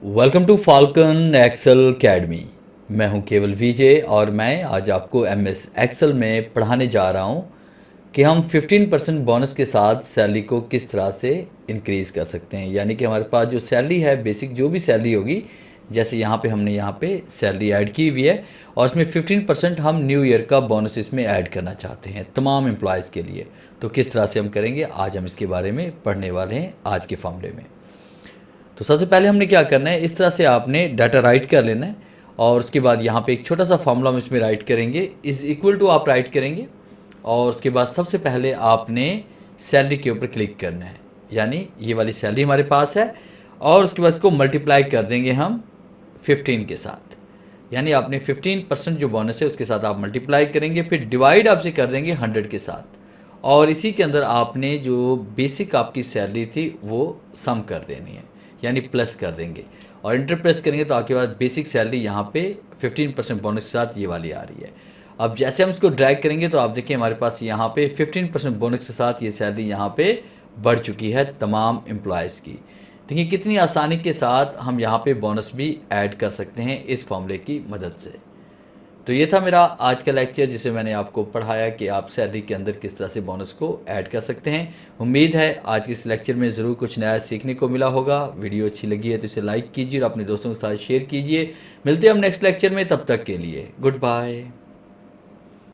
Welcome to falcon excel academy. मैं हूं केवल विजय और मैं आज आपको एमएस एक्सेल में पढ़ाने जा रहा हूं कि हम 15% बोनस के साथ सैलरी को किस तरह से इंक्रीज़ कर सकते हैं। यानी कि हमारे पास जो सैलरी है, बेसिक जो भी सैलरी होगी, जैसे यहाँ पे हमने यहाँ पे सैलरी ऐड की हुई है और इसमें 15% हम न्यू ईयर का बोनस इसमें ऐड करना चाहते हैं तमाम एम्प्लॉयज़ के लिए। तो किस तरह से हम करेंगे, आज हम इसके बारे में पढ़ने वाले हैं आज के फॉर्मूले में। तो सबसे पहले हमने क्या करना है, इस तरह से आपने डाटा राइट कर लेना है और उसके बाद यहाँ पे एक छोटा सा फॉर्मूला हम इसमें राइट करेंगे, इज़ इक्वल टू आप राइट करेंगे और उसके बाद सबसे पहले आपने सैलरी के ऊपर क्लिक करना है। यानी ये वाली सैलरी हमारे पास है और उसके बाद इसको मल्टीप्लाई कर देंगे हम 15 के साथ। यानी आपने 15% जो बोनस है उसके साथ आप मल्टीप्लाई करेंगे, फिर डिवाइड आपसे कर देंगे 100 के साथ और इसी के अंदर आपने जो बेसिक आपकी सैलरी थी वो सम कर देनी है, यानी प्लस कर देंगे और इंटर प्रेस करेंगे तो आपके पास बेसिक सैलरी यहाँ पे 15% बोनस के साथ ये वाली आ रही है। अब जैसे हम इसको ड्रैग करेंगे तो आप देखिए हमारे पास यहाँ पे 15% बोनस के साथ ये सैलरी यहाँ पे बढ़ चुकी है तमाम एम्प्लॉयज़ की। देखिए कितनी आसानी के साथ हम यहाँ पे बोनस भी ऐड कर सकते हैं इस फॉर्मूले की मदद से। तो ये था मेरा आज का लेक्चर जिसे मैंने आपको पढ़ाया कि आप सैलरी के अंदर किस तरह से बोनस को ऐड कर सकते हैं। उम्मीद है आज के इस लेक्चर में ज़रूर कुछ नया सीखने को मिला होगा। वीडियो अच्छी लगी है तो इसे लाइक कीजिए और अपने दोस्तों के साथ शेयर कीजिए। मिलते हैं हम नेक्स्ट लेक्चर में, तब तक के लिए गुड बाय।